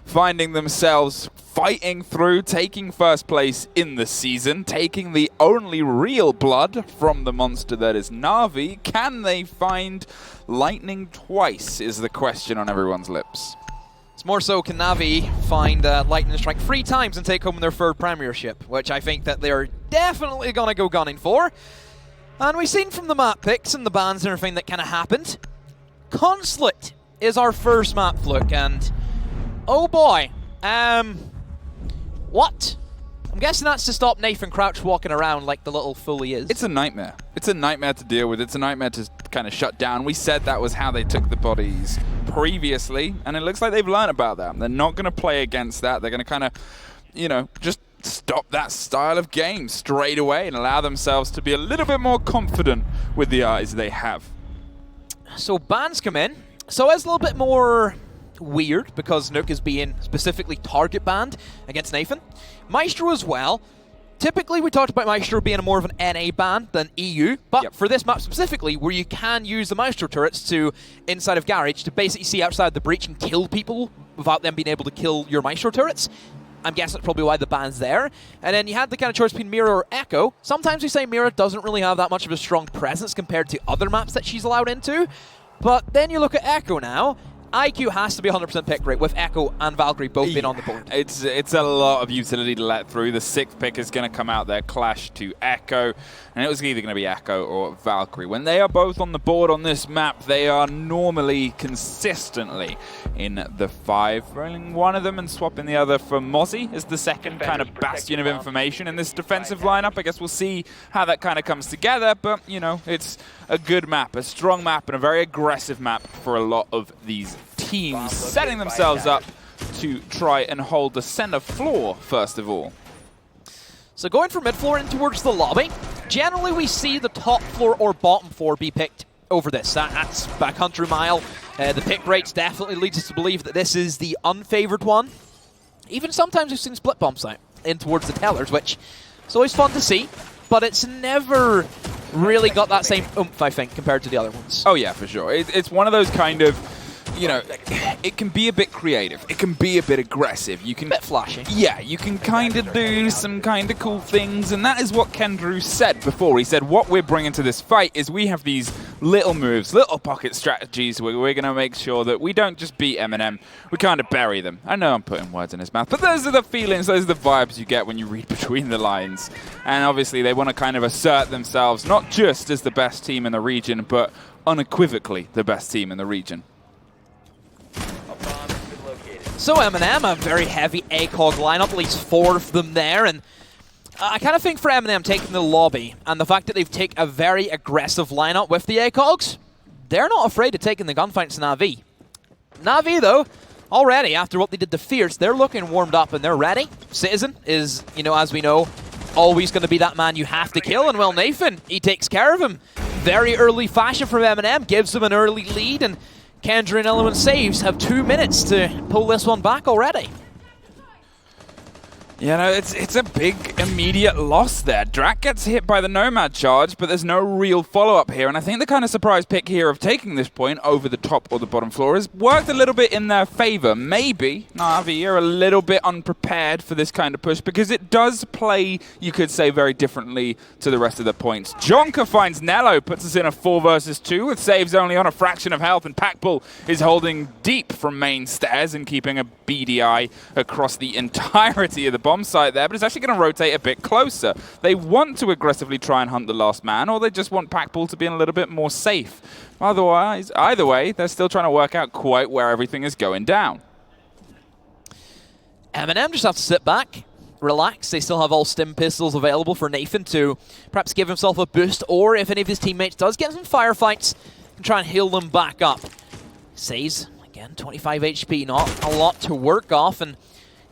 finding themselves fighting through, taking first place in the season, taking the only real blood from the monster that is NaVi. Can they find lightning twice is the question on everyone's lips. It's more so, can NaVi find lightning strike 3 times and take home their 3rd premiership, which I think that they're definitely going to go gunning for. And we've seen from the map picks and the bans and everything that kind of happened. Consulate is our first map fluke, and oh boy, what? I'm guessing that's to stop Nathan Crouch walking around like the little fool he is. It's a nightmare. It's a nightmare to deal with. It's a nightmare to kind of shut down. We said that was how they took the bodies previously, and it looks like they've learned about that. They're not going to play against that. They're going to kind of, you know, just stop that style of game straight away and allow themselves to be a little bit more confident with the eyes they have. So bans come in. So it's a little bit more weird because Nook is being specifically target banned against Nathan. Maestro as well. Typically, we talked about Maestro being more of an NA ban than EU, but for this map specifically, where you can use the Maestro turrets to, inside of Garage, to basically see outside the breach and kill people without them being able to kill your Maestro turrets. I'm guessing that's probably why the ban's there. And then you had the kind of choice between Mira or Echo. Sometimes we say Mira doesn't really have that much of a strong presence compared to other maps that she's allowed into. But then you look at Echo now. IQ has to be 100% pick rate with Echo and Valkyrie both being on the board. It's a lot of utility to let through. The 6th pick is going to come out there, Clash to Echo, and it was either going to be Echo or Valkyrie. When they are both on the board on this map, they are normally consistently in the 5. Rolling one of them and swapping the other for Mozzie is the second kind of bastion of information in this defensive lineup. I guess we'll see how that kind of comes together, but, you know, it's a good map, a strong map, and a very aggressive map for a lot of these teams, setting themselves up to try and hold the center floor first of all. So going from mid floor in towards the lobby, generally we see the top floor or bottom floor be picked over this. That's by a country mile. The pick rates definitely leads us to believe that this is the unfavored one. Even sometimes we've seen split bumps out in towards the tellers, which is always fun to see, but it's never really got that same oomph, I think, compared to the other ones. Oh yeah, for sure. It's one of those kind of, you know, it can be a bit creative. It can be a bit aggressive. You can, a bit flashy. Yeah, you can kind of do some kind of cool things, and that is what Kendrew said before. He said, what we're bringing to this fight is we have these little moves, little pocket strategies where we're going to make sure that we don't just beat MnM, we kind of bury them. I know I'm putting words in his mouth, but those are the feelings, those are the vibes you get when you read between the lines. And obviously they want to kind of assert themselves, not just as the best team in the region, but unequivocally the best team in the region. So MnM, a very heavy ACOG lineup, at least 4 of them there, and I kind of think for MnM taking the lobby and the fact that they've taken a very aggressive lineup with the ACOGs, they're not afraid of taking the gunfights to NaVi. NaVi, though, already, after what they did to Fierce, they're looking warmed up and they're ready. Citizen is, you know, as we know, always going to be that man you have to kill, and well, Nathan, he takes care of him. Very early fashion from MnM, gives them an early lead, and Kendra and Element Saves have 2 minutes to pull this one back already. You know, it's a big immediate loss there. Drak gets hit by the Nomad charge, but there's no real follow-up here. And I think the kind of surprise pick here of taking this point over the top or the bottom floor has worked a little bit in their favor. Maybe NaVi are a little bit unprepared for this kind of push because it does play, you could say, very differently to the rest of the points. Jonka finds Nello, puts us in a 4 versus 2 with Saves only on a fraction of health, and Packbull is holding deep from main stairs and keeping a beady eye across the entirety of the bomb site there, but it's actually going to rotate a bit closer. They want to aggressively try and hunt the last man, or they just want Packbull to be a little bit more safe. Otherwise, either way, they're still trying to work out quite where everything is going down. MnM just have to sit back, relax. They still have all stim pistols available for Nathan to perhaps give himself a boost, or if any of his teammates does get some firefights, and try and heal them back up. Says, again, 25 HP, not a lot to work off, and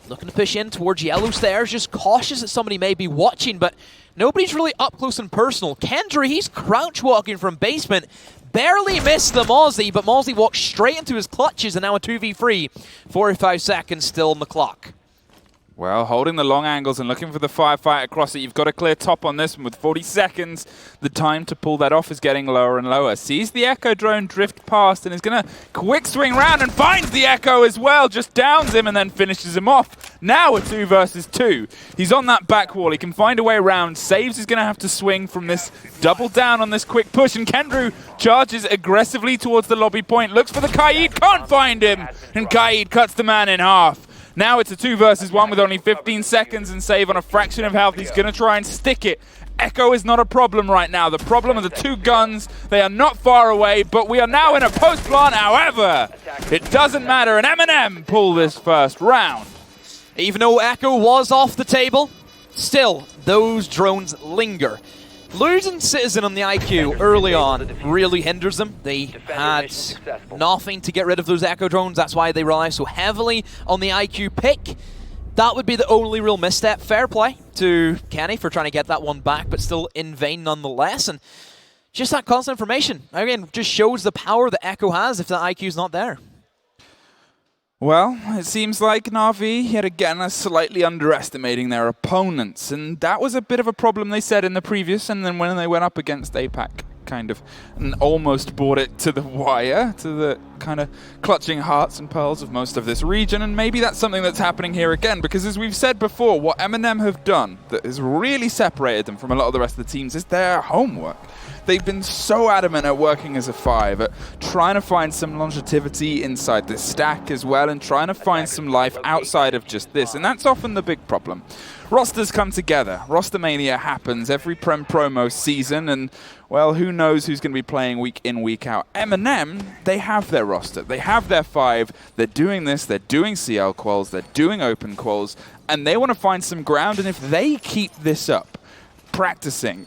looking to push in towards yellow stairs, just cautious that somebody may be watching, but nobody's really up close and personal. Kendra, he's crouch walking from basement, barely missed the Mozzie, but Mozzie walks straight into his clutches, and now a 2v3. 45 seconds still on the clock. Well, holding the long angles and looking for the firefight across it. You've got to clear top on this one with 40 seconds. The time to pull that off is getting lower and lower. Sees the Echo drone drift past and is going to quick swing round and finds the Echo as well. Just downs him and then finishes him off. Now a 2 versus 2. He's on that back wall. He can find a way around. Saves is going to have to swing from this double down on this quick push. And Kendrew charges aggressively towards the lobby point. Looks for the Kaid. Can't find him. And Kaid cuts the man in half. Now it's a 2 versus 1 with only 15 seconds and Save on a fraction of health. He's going to try and stick it. Echo is not a problem right now. The problem are the 2 guns. They are not far away, but we are now in a post-plant. However, it doesn't matter. And MnM pull this first round. Even though Echo was off the table, still, those drones linger. Losing Citizen on the IQ early on really hinders them. They had nothing to get rid of those Echo drones. That's why they rely so heavily on the IQ pick. That would be the only real misstep. Fair play to Kenny for trying to get that one back, but still in vain nonetheless. And just that constant information, again, just shows the power that Echo has if the IQ's not there. Well, it seems like NaVi yet again are slightly underestimating their opponents, and that was a bit of a problem they said in the previous, and then when they went up against APAC, kind of and almost brought it to the wire, to the kind of clutching hearts and pearls of most of this region, and maybe that's something that's happening here again, because as we've said before, what MnM have done that has really separated them from a lot of the rest of the teams is their homework. They've been so adamant at working as a 5, at trying to find some longevity inside this stack as well, and trying to find some life outside of just this, and that's often the big problem. Rosters come together. Roster mania happens every Prem Promo season, and, well, who knows who's going to be playing week in, week out. MnM, they have their roster. They have their 5. They're doing this. They're doing CL quals. They're doing open quals, and they want to find some ground, and if they keep this up, practicing,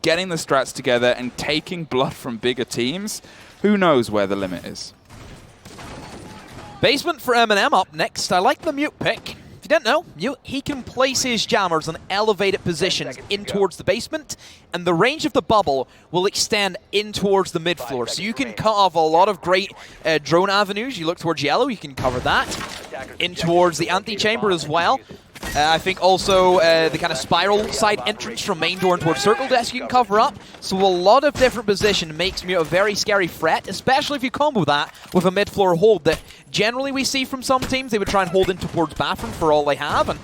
getting the strats together and taking blood from bigger teams, who knows where the limit is. Basement for MnM up next. I like the Mute pick. If you didn't know, he can place his jammers on elevated positions in towards the basement, and the range of the bubble will extend in towards the mid floor. So you can cut off a lot of great drone avenues. You look towards yellow, you can cover that. In towards the antechamber as well. I think also the kind of spiral side entrance from main door towards circle desk you can cover up. So a lot of different position makes Mute a very scary threat, especially if you combo that with a mid-floor hold that generally we see from some teams. They would try and hold in towards bathroom for all they have.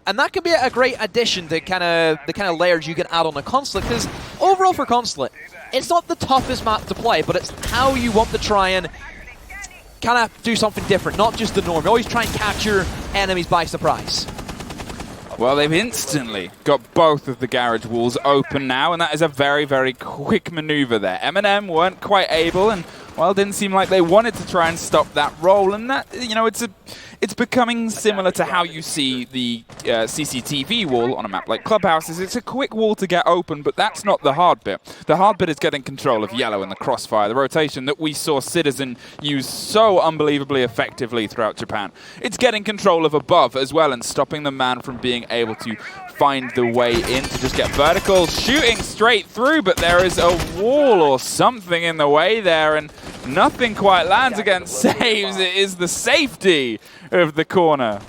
And that could be a great addition to the kind of layers you can add on a Consulate, because overall for Consulate, it's not the toughest map to play, but it's how you want to try and kind of do something different, not just the norm. You always try and capture enemies by surprise. Well, they've instantly got both of the garage walls open now, and that is a very, very quick maneuver there. MnM weren't quite able, and, well, didn't seem like they wanted to try and stop that roll, and that, you know, it's becoming similar to how you see the CCTV wall on a map like Clubhouses. It's a quick wall to get open, but that's not the hard bit. The hard bit is getting control of yellow in the crossfire, the rotation that we saw Citizen use so unbelievably effectively throughout Japan. It's getting control of above as well and stopping the man from being able to find the way in to just get vertical, shooting straight through, but there is a wall or something in the way there, and nothing quite lands against Saves. It is the safety of the corner.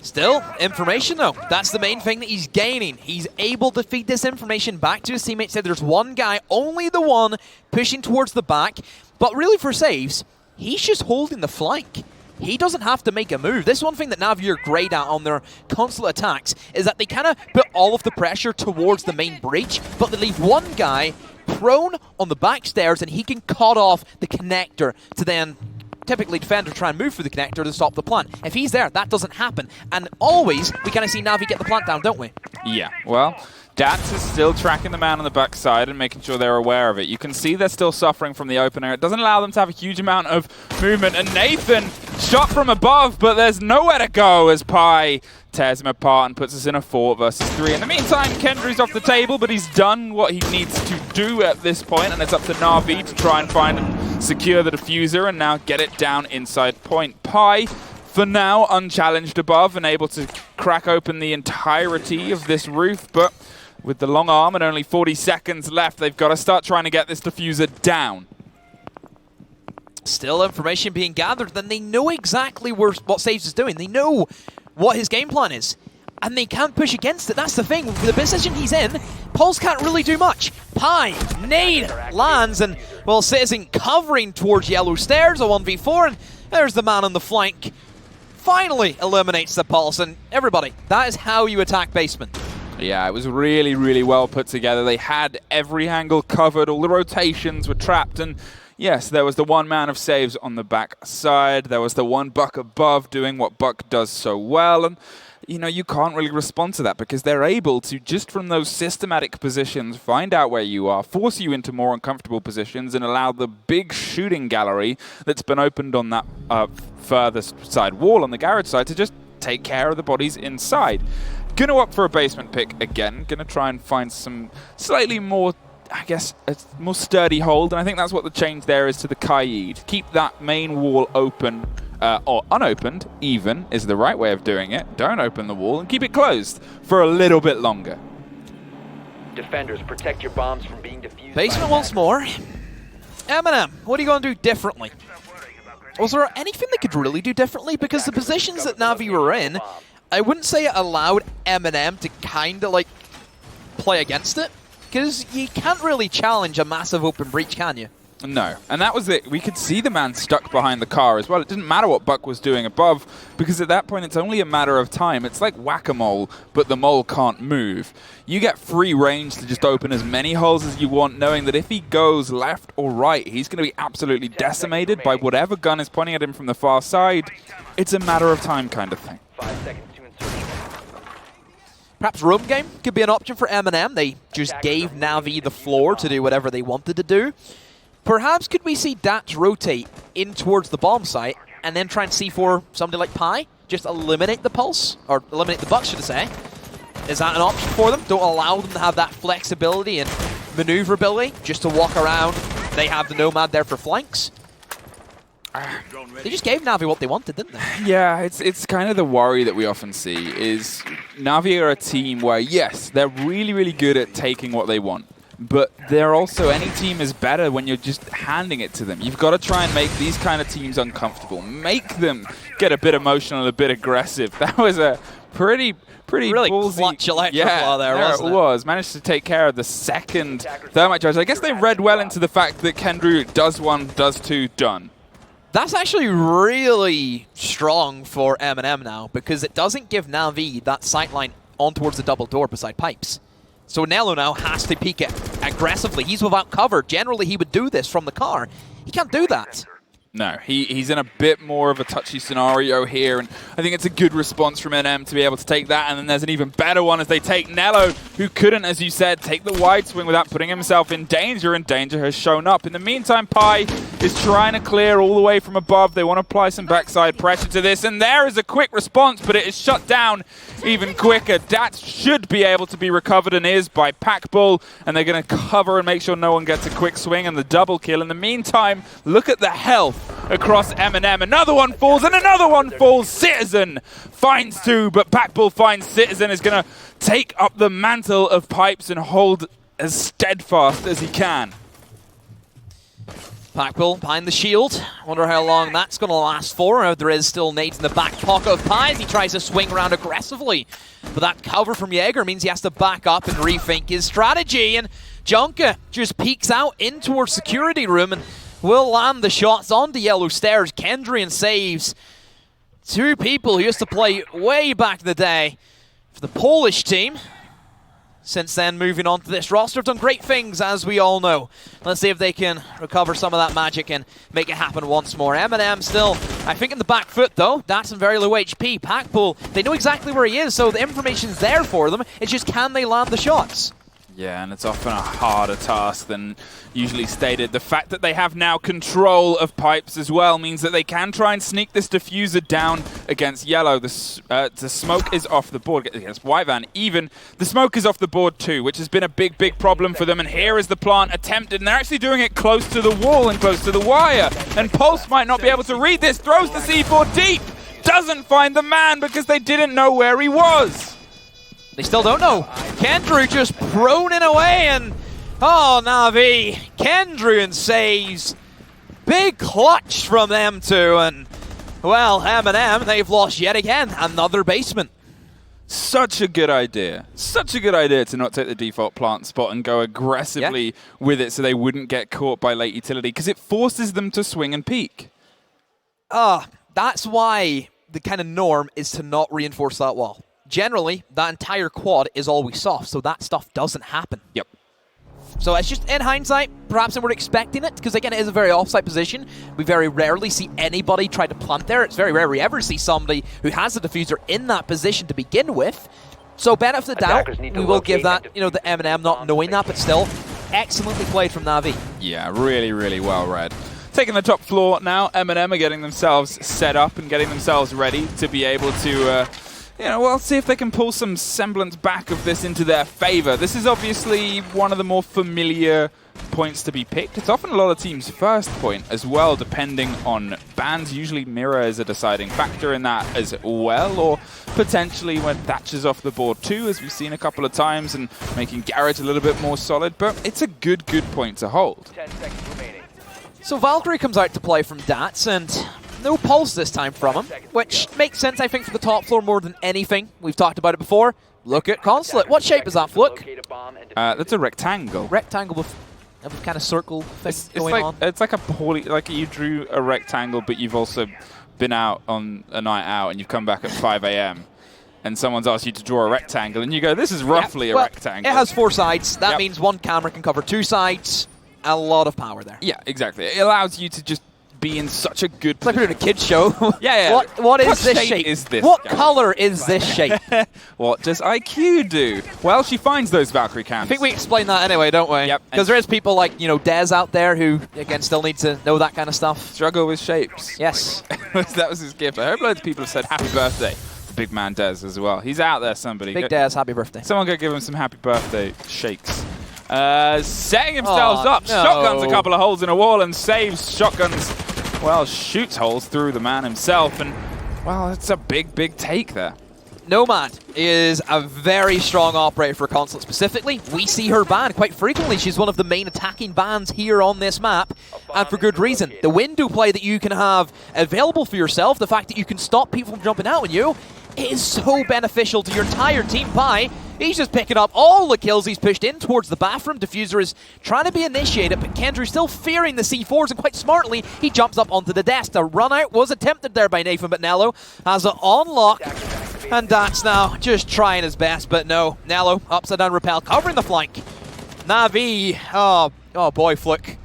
Still, information though. That's the main thing that he's gaining. He's able to feed this information back to his teammates. Said there's one guy, only the one, pushing towards the back. But really for Saves, he's just holding the flank. He doesn't have to make a move. This is one thing that NaVi are great at on their Consulate attacks, is that they kind of put all of the pressure towards the main breach, but they leave one guy prone on the back stairs, and he can cut off the connector to then typically defender try and move through the connector to stop the plant. If he's there, that doesn't happen. And always, we kind of see NaVi get the plant down, don't we? Yeah, well, Natus is still tracking the man on the backside and making sure they're aware of it. You can see they're still suffering from the opener. It doesn't allow them to have a huge amount of movement. And Nathan shot from above, but there's nowhere to go as Pi tears him apart and puts us in a 4 versus 3. In the meantime, Kendrew's off the table, but he's done what he needs to do at this point, and it's up to NaVi to try and find and secure the diffuser and now get it down inside point. Pi, for now, unchallenged above and able to crack open the entirety of this roof, but with the long arm and only 40 seconds left, they've got to start trying to get this diffuser down. Still information being gathered, then they know exactly what Saves is doing. They know what his game plan is. And they can't push against it. That's the thing. With the position he's in, Pulse can't really do much. Pi, nade, lands, and, well, Citizen covering towards Yellow Stairs, a 1v4, and there's the man on the flank. Finally eliminates the Pulse, and everybody, that is how you attack basement. Yeah, it was really, really well put together. They had every angle covered, all the rotations were trapped, and yes, there was the one man of Saves on the back side, there was the one Buck above doing what Buck does so well, and you know, you can't really respond to that because they're able to, just from those systematic positions, find out where you are, force you into more uncomfortable positions, and allow the big shooting gallery that's been opened on that furthest side wall on the garage side to just take care of the bodies inside. Gonna opt for a basement pick again. Gonna try and find some slightly more, I guess, a more sturdy hold, and I think that's what the change there is to the Kaid. Keep that main wall open, or unopened, even, is the right way of doing it. Don't open the wall and keep it closed for a little bit longer. Defenders, protect your bombs from being defused. Basement once more. MnM, what are you going to do differently? Was there anything they could really do differently? Because the positions that NaVi were in, I wouldn't say it allowed MnM to kind of like play against it. Because you can't really challenge a massive open breach, can you? No, and that was it. We could see the man stuck behind the car as well. It didn't matter what Buck was doing above, because at that point it's only a matter of time. It's like whack-a-mole, but the mole can't move. You get free range to just open as many holes as you want, knowing that if he goes left or right, he's going to be absolutely decimated by whatever gun is pointing at him from the far side. It's a matter of time kind of thing. 5 seconds to insertion. Perhaps roam game could be an option for MnM. They just gave NaVi the floor to do whatever they wanted to do. Perhaps could we see Dats rotate in towards the bomb site and then try and C4 somebody like Pi? Just eliminate the Pulse, or eliminate the Bucks, should I say. Is that an option for them? Don't allow them to have that flexibility and maneuverability just to walk around. They have the Nomad there for flanks. They just gave NaVi what they wanted, didn't they? Yeah, it's kind of the worry that we often see is NaVi are a team where, yes, they're really, really good at taking what they want. But they're also, any team is better when you're just handing it to them. You've got to try and make these kind of teams uncomfortable. Make them get a bit emotional, a bit aggressive. That was a pretty really ballsy, clutch electrical there, wasn't it? It was. Managed to take care of the second thermite charge. I guess they read well into the fact that Kendrew does one, does two, done. That's actually really strong for MnM now, because it doesn't give NaVi that sightline on towards the double door beside pipes. So Nello now has to peek it aggressively. He's without cover. Generally, he would do this from the car. He can't do that. No, he's in a bit more of a touchy scenario here, and I think it's a good response from NM to be able to take that, and then there's an even better one as they take Nello, who couldn't, as you said, take the wide swing without putting himself in danger, and danger has shown up. In the meantime, Pi is trying to clear all the way from above. They want to apply some backside pressure to this, and there is a quick response, but it is shut down even quicker. That should be able to be recovered, and is, by Packbull, and they're going to cover and make sure no one gets a quick swing and the double kill. In the meantime, look at the health across MnM. Another one falls, and another one falls. Citizen finds two, but Packbull finds Citizen is going to take up the mantle of Pipes and hold as steadfast as he can. Packbull behind the shield. Wonder how long that's going to last for. There is still nades in the back pocket of Pi as he tries to swing around aggressively. But that cover from Jaeger means he has to back up and rethink his strategy. And Junker just peeks out in towards security room and will land the shots onto Yellow Stairs. Kendrian saves two people who used to play way back in the day for the Polish team. Since then, moving on to this roster, have done great things, as we all know. Let's see if they can recover some of that magic and make it happen once more. MnM still, I think, in the back foot, though. That's in very low HP. Packbull, they know exactly where he is, so the information's there for them. It's just, can they land the shots? Yeah, and it's often a harder task than usually stated. The fact that they have now control of Pipes as well means that they can try and sneak this diffuser down against Yellow. The smoke is off the board against White Van. Even the smoke is off the board too, which has been a big, big problem for them. And here is the plant attempted, and they're actually doing it close to the wall and close to the wire. And Pulse might not be able to read this. Throws the C4 deep. Doesn't find the man because they didn't know where he was. They still don't know. Kendrew just proning away, and oh, NaVi. Kendrian saves big clutch from them two, and, well, MnM, they've lost yet again. Another basement. Such a good idea. Such a good idea to not take the default plant spot and go aggressively with it so they wouldn't get caught by late utility, because it forces them to swing and peek. That's why the kind of norm is to not reinforce that wall. Generally, that entire quad is always soft, so that stuff doesn't happen. Yep. So it's just, in hindsight, perhaps they were expecting it, because again, it is a very offside position. We very rarely see anybody try to plant there. It's very rare we ever see somebody who has a diffuser in that position to begin with. So benefit of the doubt, we will give that, the MnM not knowing that, but still, excellently played from NaVi. Yeah, really, really well read. Taking the top floor now, MnM are getting themselves set up and getting themselves ready to be able to, see if they can pull some semblance back of this into their favor. This is obviously one of the more familiar points to be picked. It's often a lot of teams' first point as well, depending on bans. Usually Mirror is a deciding factor in that as well, or potentially when Thatcher's off the board too, as we've seen a couple of times, and making Garrett a little bit more solid, but it's a good point to hold. 10 seconds remaining. So Valkyrie comes out to play from Dats, and no pulse this time from him, which makes sense, I think, for the top floor more than anything. We've talked about it before. Look at Consulate. What shape is that, Fluke? That's a rectangle. Rectangle with a kind of circle thing going on. It's like a poorly, like you drew a rectangle, but you've also been out on a night out and you've come back at 5 a.m. and someone's asked you to draw a rectangle, and you go, this is roughly a rectangle. It has 4 sides. That means one camera can cover 2 sides. A lot of power there. Yeah, exactly. It allows you to just be in such a good It's like we're doing a kids show. Yeah. What is this shape? Is this what color is this shape? What does IQ do? Well, she finds those Valkyrie cams. I think we explain that anyway, don't we? Yep. Because there is people like, Dez out there who, again, still need to know that kind of stuff. Struggle with shapes. Yes. That was his gift. I hope loads of people have said happy birthday to big man Dez as well. He's out there, somebody. Big Dez, happy birthday. Someone go give him some happy birthday shakes. Setting themselves up. No. Shotguns a couple of holes in a wall and saves shotguns. Well, shoots holes through the man himself, and, well, it's a big take there. Nomad is a very strong operator for Consulate specifically. We see her banned quite frequently. She's one of the main attacking bans here on this map, and for good reason. The window play that you can have available for yourself, the fact that you can stop people from jumping out on you, is so beneficial to your entire team. Pi, he's just picking up all the kills. He's pushed in towards the bathroom. Diffuser is trying to be initiated, but Kendra still fearing the C4s, and quite smartly, he jumps up onto the desk. The run out was attempted there by Nathan, but Nello has it on lock. And Dats now just trying his best, but no. Nello, upside down rappel, covering the flank. NaVi, oh boy, Fluke.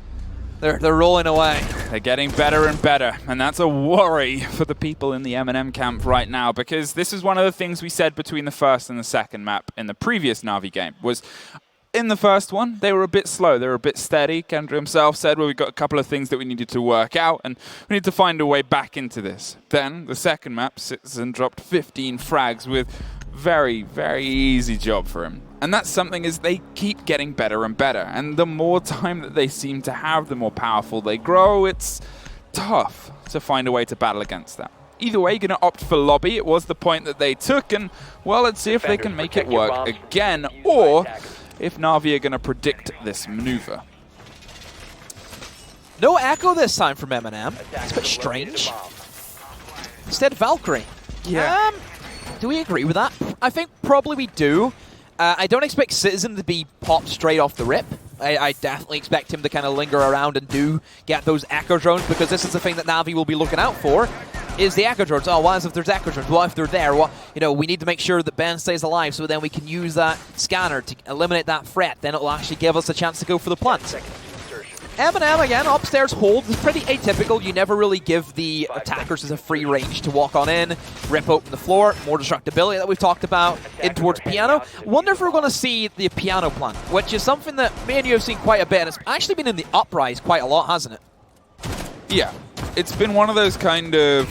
They're rolling away. They're getting better and better, and that's a worry for the people in the MnM camp right now, because this is one of the things we said between the first and the second map in the previous NaVi game, was in the first one, they were a bit slow, they were a bit steady. Kendra himself said, well, we've got a couple of things that we needed to work out, and we need to find a way back into this. Then, the second map, Citizen dropped 15 frags with very, very easy job for him. And that's something is they keep getting better and better. And the more time that they seem to have, the more powerful they grow. It's tough to find a way to battle against that. Either way, you're going to opt for lobby. It was the point that they took. And, well, let's see if they can make it work again. Or if NaVi are going to predict this maneuver. No echo this time from MnM. It's a bit strange. Instead, Valkyrie. Yeah. Do we agree with that? I think probably we do. I don't expect Citizen to be popped straight off the rip. I definitely expect him to kind of linger around and do get those echo drones, because this is the thing that NaVi will be looking out for, is the echo drones. Oh, what if there's echo drones? What if they're there? What, we need to make sure that Ben stays alive, so then we can use that scanner to eliminate that threat. Then it'll actually give us a chance to go for the plant. MnM, again, upstairs hold is pretty atypical. You never really give the attackers as a free range to walk on in, rip open the floor, more destructibility that we've talked about, in towards piano. Wonder if we're going to see the piano plant, which is something that me and you have seen quite a bit, and it's actually been in the uprise quite a lot, hasn't it? Yeah, it's been one of those kind of,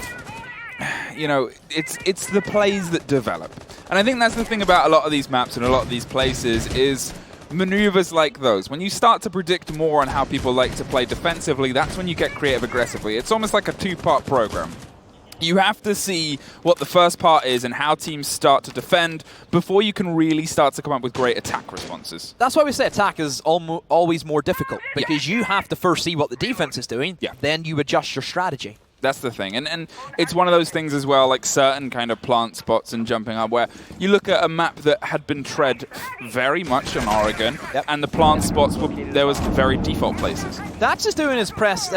it's the plays that develop. And I think that's the thing about a lot of these maps and a lot of these places is maneuvers like those. When you start to predict more on how people like to play defensively, that's when you get creative aggressively. It's almost like a 2-part program. You have to see what the first part is and how teams start to defend before you can really start to come up with great attack responses. That's why we say attack is always more difficult, because you have to first see what the defense is doing, then you adjust your strategy. That's the thing. And it's one of those things as well, like certain kind of plant spots and jumping up, where you look at a map that had been tread very much on Oregon, and the plant spots, there was very default places. Natus is doing his best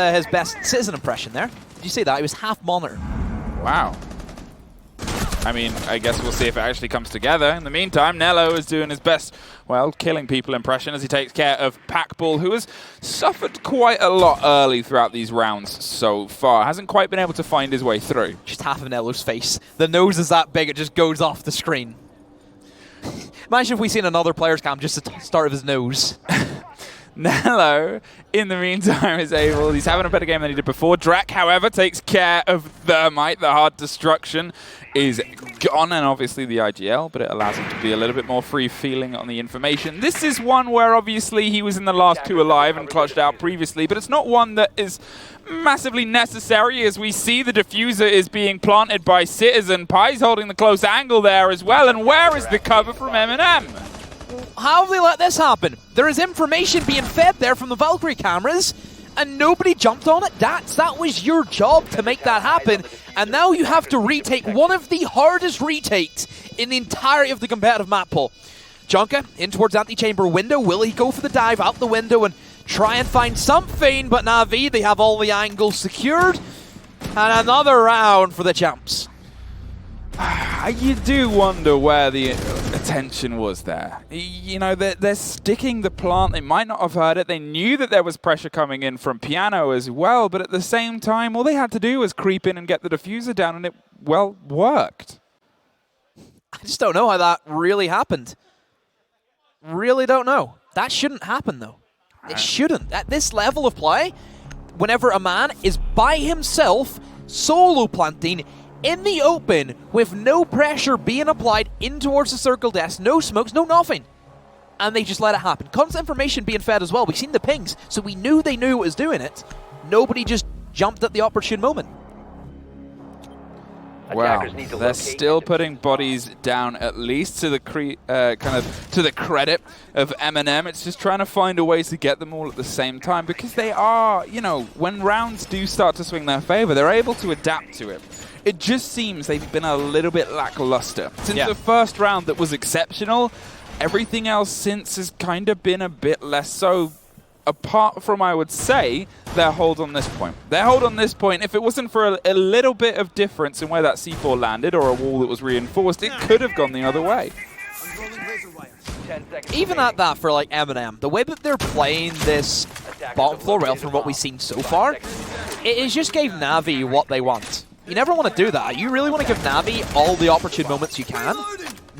Citizen impression there. Did you see that? He was half monitor. Wow. I mean, I guess we'll see if it actually comes together. In the meantime, Nello is doing his best, well, killing people impression as he takes care of Packball, who has suffered quite a lot early throughout these rounds so far. Hasn't quite been able to find his way through. Just half of Nello's face. The nose is that big, it just goes off the screen. Imagine if we seen another player's cam just at the start of his nose. Nello, in the meantime, is able. He's having a better game than he did before. Drak, however, takes care of Thermite. The hard destruction is gone, and obviously the IGL, but it allows him to be a little bit more free-feeling on the information. This is one where obviously he was in the last two alive and clutched out previously, but it's not one that is massively necessary, as we see the diffuser is being planted by Citizen. Pie's holding the close angle there as well, and where is the cover from MnM? How have they let this happen? There is information being fed there from the Valkyrie cameras, and nobody jumped on it. That was your job to make that happen, and now you have to retake one of the hardest retakes in the entirety of the competitive map pool. Junka in towards antechamber window. Will he go for the dive out the window and try and find something? But NaVi, they have all the angles secured, and another round for the champs. You do wonder where the attention was there. You know, they're sticking the plant. They might not have heard it. They knew that there was pressure coming in from Piano as well, but at the same time, all they had to do was creep in and get the diffuser down, and it, well, worked. I just don't know how that really happened. Really don't know. That shouldn't happen, though. It shouldn't. At this level of play, whenever a man is by himself, solo planting, in the open, with no pressure being applied in towards the circle desk, no smokes, no nothing. And they just let it happen. Constant information being fed as well. We've seen the pings, so we knew they knew it was doing it. Nobody just jumped at the opportune moment. Wow, they're still putting bodies down, at least to the to the credit of MnM. It's just trying to find a way to get them all at the same time, because they are, you know, when rounds do start to swing their favor, they're able to adapt to it. It just seems they've been a little bit lackluster. Since the first round that was exceptional, everything else since has kind of been a bit less so, apart from, I would say, their hold on this point. Their hold on this point, if it wasn't for a little bit of difference in where that C4 landed or a wall that was reinforced, it could have gone the other way. Even at that, for like MnM, the way that they're playing this bottom floor rail from what we've seen so far, it just gave NaVi what they want. You never want to do that. You really want to give NaVi all the opportune moments you can?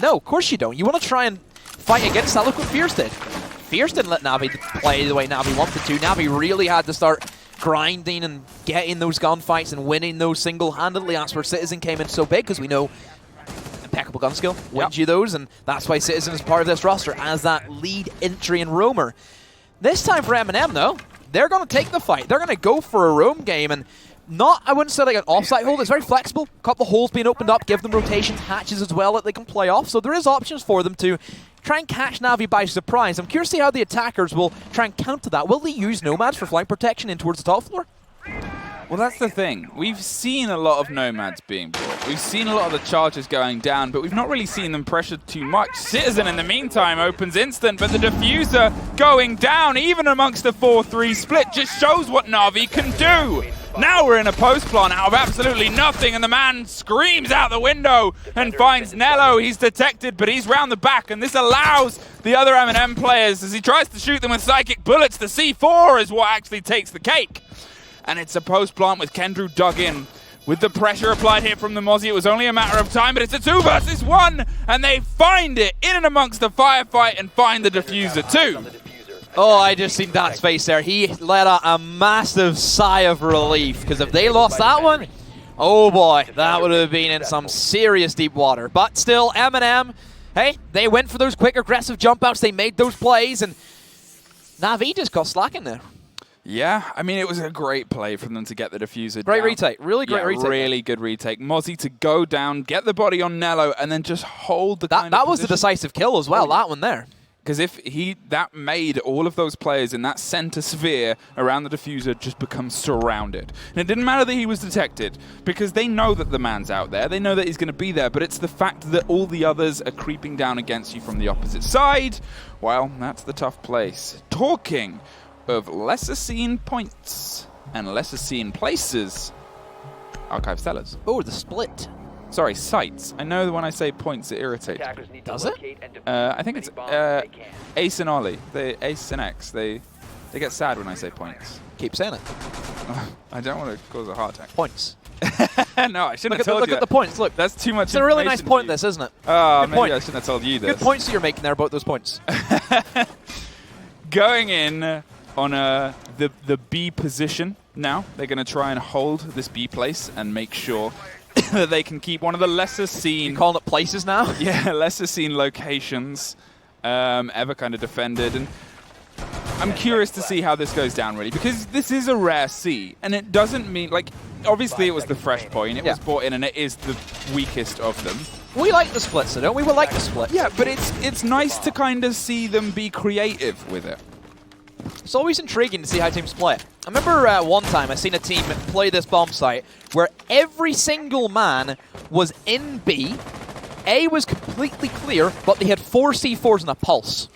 No, of course you don't. You want to try and fight against that. Look what Fierce did. Fierce didn't let NaVi play the way NaVi wanted to. NaVi really had to start grinding and getting those gunfights and winning those single-handedly. That's where Citizen came in so big, because we know impeccable gun skill wins you those, and that's why Citizen is part of this roster as that lead entry and roamer. This time for MnM, though, they're going to take the fight. They're going to go for a roam game, and not, I wouldn't say like an offsite hold. It's very flexible. A couple of holes being opened up, give them rotations, hatches as well that they can play off. So there is options for them to try and catch NaVi by surprise. I'm curious to see how the attackers will try and counter that. Will they use Nomads for flank protection in towards the top floor? Well, that's the thing. We've seen a lot of Nomads being brought. We've seen a lot of the charges going down, but we've not really seen them pressured too much. Citizen, in the meantime, opens instant, but the diffuser going down, even amongst the 4-3 split, just shows what NaVi can do. Now we're in a post plant out of absolutely nothing, and the man screams out the window and finds Nello. He's detected, but he's round the back, and this allows the other MnM players, as he tries to shoot them with psychic bullets. The C4 is what actually takes the cake. And it's a post plant with Kendrew dug in. With the pressure applied here from the Mozzie, it was only a matter of time, but it's a 2 versus 1, and they find it in and amongst the firefight and find the diffuser too. Oh, I just seen Dat's face there. He let out a massive sigh of relief, because if they lost that one, oh boy, that would have been in some serious deep water. But still, MnM, hey, they went for those quick aggressive jump outs, they made those plays, and NaVi just got slacking there. Yeah, I mean, it was a great play for them to get the diffuser Great down. retake. Really great retake. Really good retake. Mozzie to go down, get the body on Nello, and then just hold the That was the decisive kill as well, Oh, yeah. that one there. Because if that made all of those players in that center sphere around the diffuser just become surrounded. And it didn't matter that he was detected, because they know that the man's out there. They know that he's going to be there, but it's the fact that all the others are creeping down against you from the opposite side. Well, that's the tough place. Talking of lesser seen points and lesser seen places, Archive Sellers. Oh, the split. Sorry, sites. I know that when I say points, it irritates me. Does it? I think it's Ace and Ollie. Ace and X. They get sad when I say points. Keep saying it. I don't want to cause a heart attack. Points. No, I shouldn't have told you. Look at the points. Look, that's too much. It's a really nice information point, for you. this, isn't it? Oh, Good maybe point. I shouldn't have told you this. Good points that you're making there about those points. Going in on the B position now. They're going to try and hold this B place and make sure that they can keep one of the lesser seen... You're calling it places now? Yeah, lesser seen locations ever kind of defended. And I'm curious to see how this goes down, really, because this is a rare C, and it doesn't mean, like, obviously it was the fresh point, it was brought in, and it is the weakest of them. We like the splits, though, don't we? We like the split. Yeah, but it's nice to kind of see them be creative with it. It's always intriguing to see how teams play. I remember one time I seen a team play this bomb site where every single man was in B. A was completely clear, but they had 4 C4s and a pulse.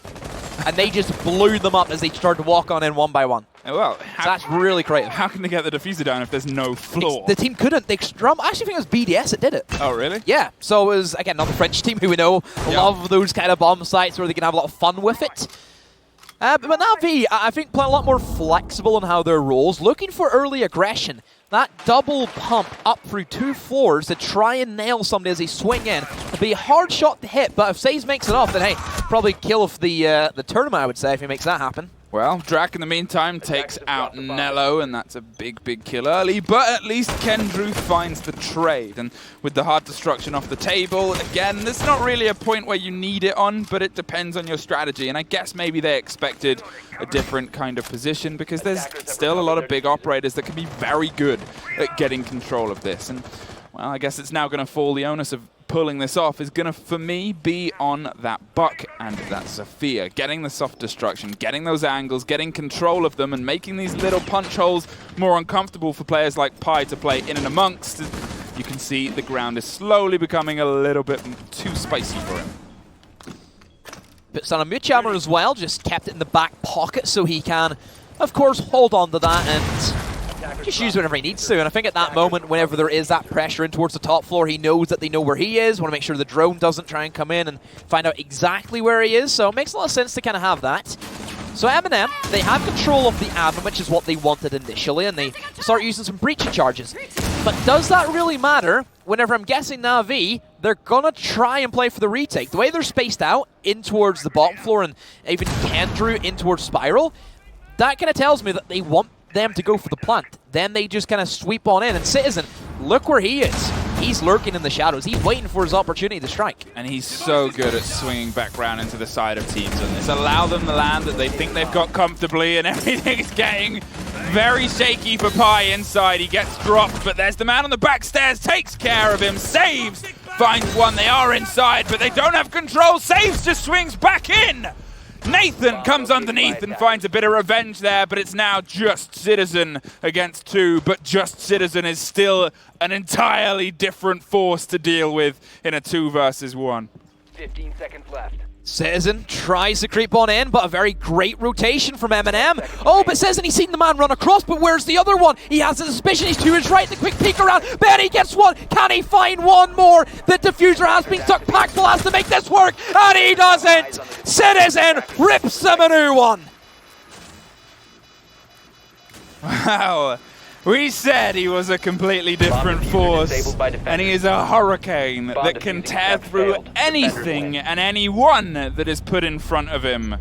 And they just blew them up as they started to walk on in one by one. Well, So that's really creative. how can they get the diffuser down if there's no floor? The team couldn't. They I actually think it was BDS that did it. Oh, really? Yeah, so it was, again, another French team who we know love those kind of bomb sites where they can have a lot of fun with it. But NaVi, I think, play a lot more flexible in how their roles, looking for early aggression. That double pump up through 2 floors to try and nail somebody as they swing in. It'll be a hard shot to hit, but if Saze makes it off, then hey, probably kill of the tournament, I would say, if he makes that happen. Well, Drac in the meantime takes out Nello, and that's a big, big kill early, but at least Kendrew finds the trade. And with the hard destruction off the table, again, there's not really a point where you need it on, but it depends on your strategy. And I guess maybe they expected a different kind of position, because there's still a lot of big operators that can be very good at getting control of this. And, well, I guess it's now going to fall, the onus of pulling this off is going to, for me, be on that Buck and that Sophia. Getting the soft destruction, getting those angles, getting control of them, and making these little punch holes more uncomfortable for players like Pi to play in and amongst. You can see the ground is slowly becoming a little bit too spicy for him. Puts on a Muchammer as well, just kept it in the back pocket so he can, of course, hold on to that and just use whenever he needs to. And I think at that moment, whenever there is that pressure in towards the top floor, he knows that they know where he is. Want to make sure the drone doesn't try and come in and find out exactly where he is. So it makes a lot of sense to kind of have that. So MnM, they have control of the Advent, which is what they wanted initially, and they start using some breaching charges. But does that really matter whenever I'm guessing NaVi, they're going to try and play for the retake? The way they're spaced out in towards the bottom floor and even Kendrew in towards Spiral, that kind of tells me that they want them to go for the plant. Then they just kind of sweep on in. And Citizen, look where he is. He's lurking in the shadows. He's waiting for his opportunity to strike. And he's so good at swinging back round into the side of teams on this. Allow them the land that they think they've got comfortably, and everything's getting very shaky for Pi inside. He gets dropped, but there's the man on the back stairs, takes care of him, saves, finds one. They are inside, but they don't have control. Saves, just swings back in. Nathan comes underneath and finds a bit of revenge there, but it's now just Citizen against 2, but just Citizen is still an entirely different force to deal with in a 2 versus 1. 15 seconds left. Citizen tries to creep on in, but a very great rotation from MnM. Oh, but Citizen, he's seen the man run across, but where's the other one? He has a suspicion he's to his right, the quick peek around. Benny gets one. Can he find one more? The diffuser has been stuck. Paxful has to make this work, and he doesn't. Citizen rips them a new one. Wow. We said he was a completely different force, and he is a hurricane that can tear through anything and anyone that is put in front of him.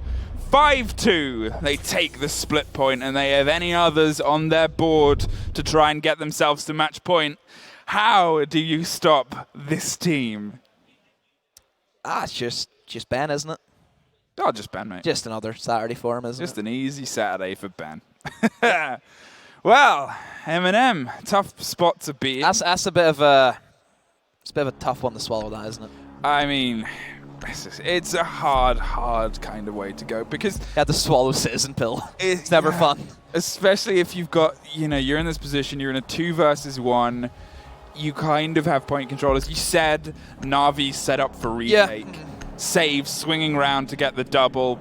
5-2, they take the split point, and they have any others on their board to try and get themselves to match point. How do you stop this team? It's just Ben, isn't it? Oh, just Ben, mate. Just another Saturday for him, isn't it? Just an easy Saturday for Ben. Well, MnM, tough spot to be in. That's a bit of a tough one to swallow, that, isn't it? I mean, it's a hard kind of way to go because You had to swallow Citizen Pill. It's never fun. Especially if you've got, you're in this position, you're in a 2 versus 1. You kind of have point control. As you said, NaVi set up for retake. Yeah. Save, swinging around to get the double.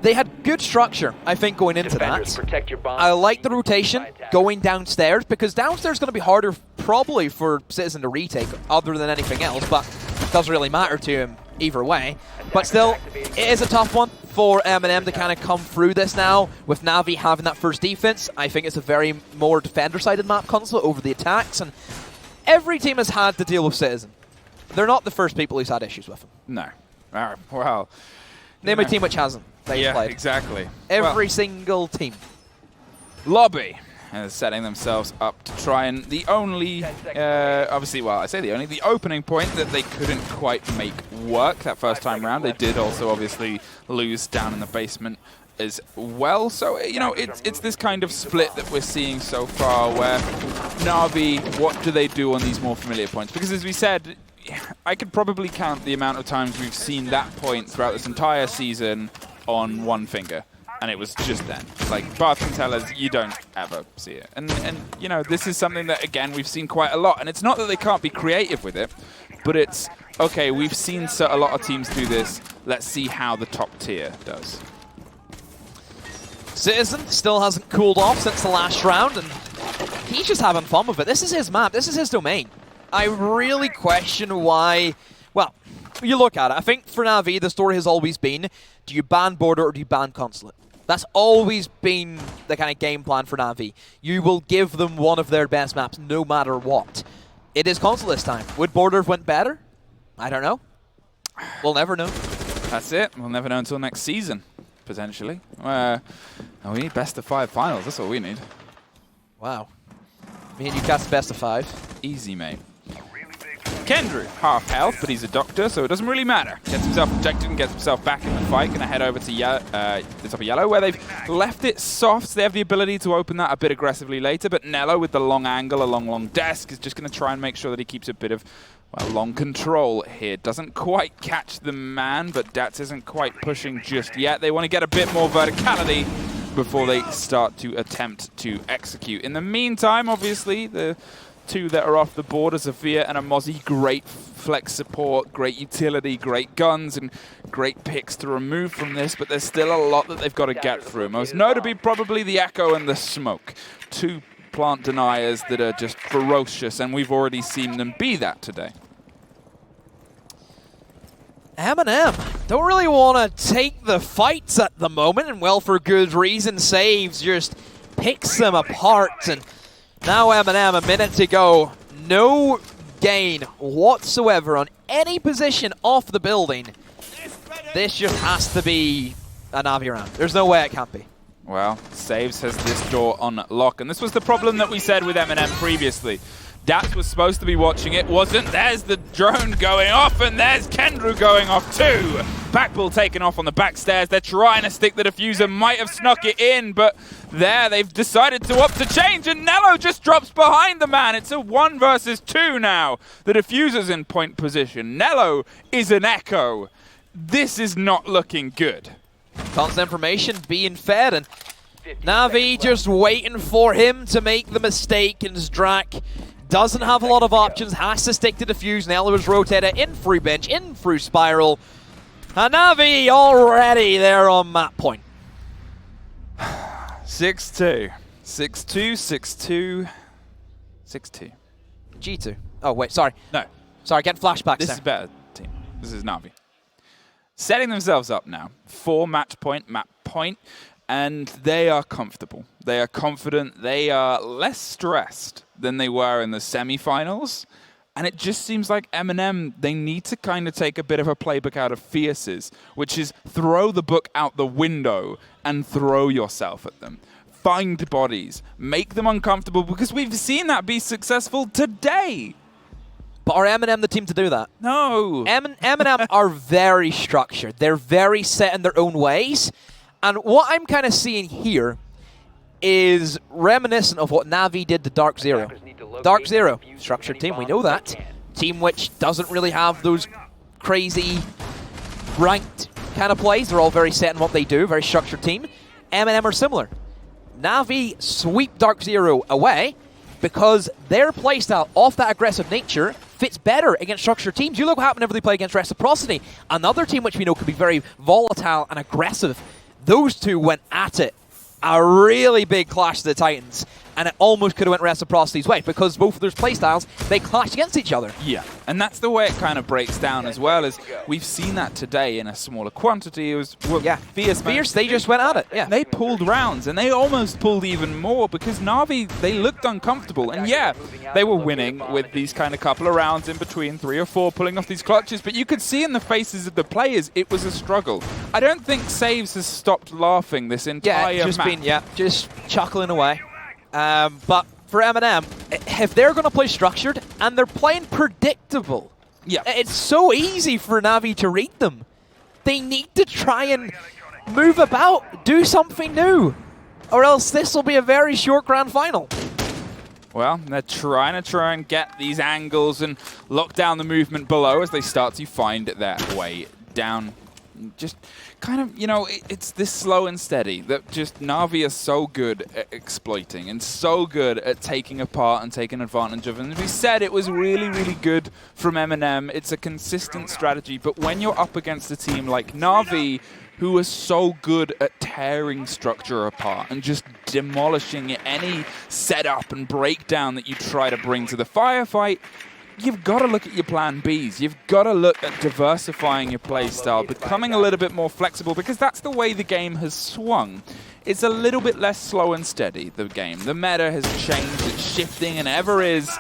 They had good structure, I think, going into Defenders, that. protect your bombs. I like the rotation going downstairs, because downstairs is going to be harder probably for Citizen to retake other than anything else, but it doesn't really matter to him either way. But still, it is a tough one for MnM to kind of come through this now. With NaVi having that first defense, I think it's a very more defender-sided map console over the attacks, and every team has had to deal with Citizen. They're not the first people who's had issues with him. No. All right, well. Name a team which hasn't. Yeah, played. exactly. Every single team. Lobby is setting themselves up to try and the only, obviously, well, I say the only, the opening point that they couldn't quite make work that first time round. They did also obviously lose down in the basement as well. So, it's this kind of split that we're seeing so far where NaVi, what do they do on these more familiar points? Because as we said, I could probably count the amount of times we've seen that point throughout this entire season on one finger, and it was just then. Like, Bath can tell us, you don't ever see it. And this is something that, again, we've seen quite a lot. And it's not that they can't be creative with it, but it's, okay, we've seen a lot of teams do this. Let's see how the top tier does. Citizen still hasn't cooled off since the last round, and he's just having fun with it. This is his map. This is his domain. I really question why. Well, you look at it. I think for NaVi, the story has always been, do you ban border or do you ban consulate? That's always been the kind of game plan for NaVi. You will give them one of their best maps no matter what. It is consulate this time. Would border have went better? I don't know. We'll never know. That's it. We'll never know until next season, potentially. We need best of 5 finals. That's all we need. Wow. Me and you cast best of 5. Easy, mate. Kendrew, half health, but he's a doctor, so it doesn't really matter. Gets himself ejected and gets himself back in the fight. Going to head over to the top of yellow, where they've left it soft. So they have the ability to open that a bit aggressively later, but Nello, with the long angle, a long desk, is just going to try and make sure that he keeps a bit of, long control here. Doesn't quite catch the man, but Dats isn't quite pushing just yet. They want to get a bit more verticality before they start to attempt to execute. In the meantime, obviously, the 2 that are off the board are Zafir and a Mozzie. Great flex support, great utility, great guns, and great picks to remove from this, but there's still a lot that they've got to get through. Most notably, probably the Echo and the Smoke. 2 plant deniers that are just ferocious, and we've already seen them be that today. MnM don't really want to take the fights at the moment, and well, for good reason. Saves just picks them apart, and now MnM, a minute to go, no gain whatsoever on any position off the building. This just has to be a NaVi round. There's no way it can't be. Well, Saves has this door on lock, and this was the problem that we said with MnM previously. Dats was supposed to be watching it, wasn't. There's the drone going off, and there's Kendrew going off too. Backbull taken off on the back stairs. They're trying to stick the diffuser, might have snuck it in, but there they've decided to opt to change, and Nello just drops behind the man. It's a 1 versus 2 now. The diffuser's in point position. Nello is an Echo. This is not looking good. Constant information being fed, and NaVi just waiting for him to make the mistake, and Zdrak doesn't have a lot of options, has to stick to defuse. Nello is rotated in through bench, in through spiral. And NaVi already there on map point. 6-2. 6-2, 6-2, 6-2. G2. Oh, wait, sorry. No. Sorry, getting flashbacks This there. is a better team. This is NaVi. Setting themselves up now for map point, and they are comfortable. They are confident. They are less stressed than they were in the semi-finals. And it just seems like MnM, they need to kind of take a bit of a playbook out of Fierce's, which is throw the book out the window and throw yourself at them. Find bodies. Make them uncomfortable, because we've seen that be successful today. But are MnM the team to do that? No. MnM are very structured. They're very set in their own ways. And what I'm kind of seeing here is reminiscent of what NaVi did to Dark Zero. Dark Zero, structured team, we know that. Team which doesn't really have those crazy ranked kind of plays. They're all very set in what they do, very structured team. MnM are similar. NaVi sweep Dark Zero away because their playstyle off that aggressive nature fits better against structured teams. You look what happened whenever they play against Reciprocity. Another team which we know can be very volatile and aggressive. Those two went at it. A really big clash to the Titans. And it almost could have went Reciprocity's way because both of their playstyles, they clashed against each other. Yeah, and that's the way it kind of breaks down as well. As we've seen that today in a smaller quantity. It was Fierce. They just went at it. Yeah, they pulled rounds, and they almost pulled even more because NaVi, they looked uncomfortable. And yeah, they were winning with these kind of couple of rounds in between, 3 or 4, pulling off these clutches. But you could see in the faces of the players, it was a struggle. I don't think Saves has stopped laughing this entire match. Just chuckling away. But for MnM, if they're going to play structured and they're playing predictable, it's so easy for NaVi to read them. They need to try and move about, do something new, or else this will be a very short grand final. Well, they're trying to get these angles and lock down the movement below as they start to find their way down. Just kind of, you know, it's this slow and steady that just NaVi are so good at exploiting and so good at taking apart and taking advantage of. And as we said, it was really, really good from MnM. It's a consistent strategy, but when you're up against a team like NaVi, who are so good at tearing structure apart and just demolishing any setup and breakdown that you try to bring to the firefight, you've got to look at your plan Bs. You've got to look at diversifying your play style, becoming a little bit more flexible, because that's the way the game has swung. It's a little bit less slow and steady, the game. The meta has changed, it's shifting, and ever is.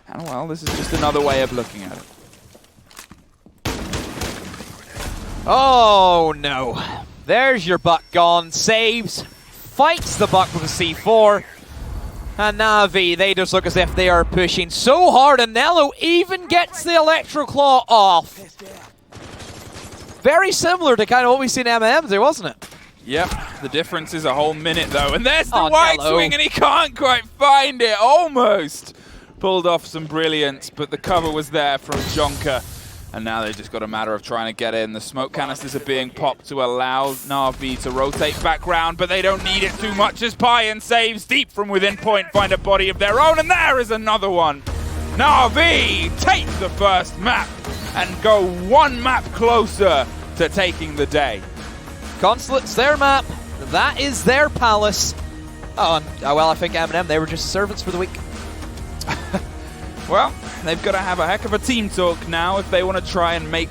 And well, this is just another way of looking at it. Oh no. There's your buck gone. Saves, fights the buck with a C4. And NaVi, they just look as if they are pushing so hard, and Nello even gets the Electro Claw off. Very similar to kind of what we see in MnM there, wasn't it? Yep, the difference is a whole minute though, and there's the wide swing, and he can't quite find it. Almost pulled off some brilliance, but the cover was there from Jonker. And now they've just got a matter of trying to get in. The smoke canisters are being popped to allow NaVi to rotate back round, but they don't need it too much as Pi and Saves deep from within point find a body of their own, and there is another one. NaVi take the first map and go one map closer to taking the day. Consulate's their map. That is their palace. Oh, well, I think MnM, they were just servants for the week. Well, they've got to have a heck of a team talk now if they want to try and make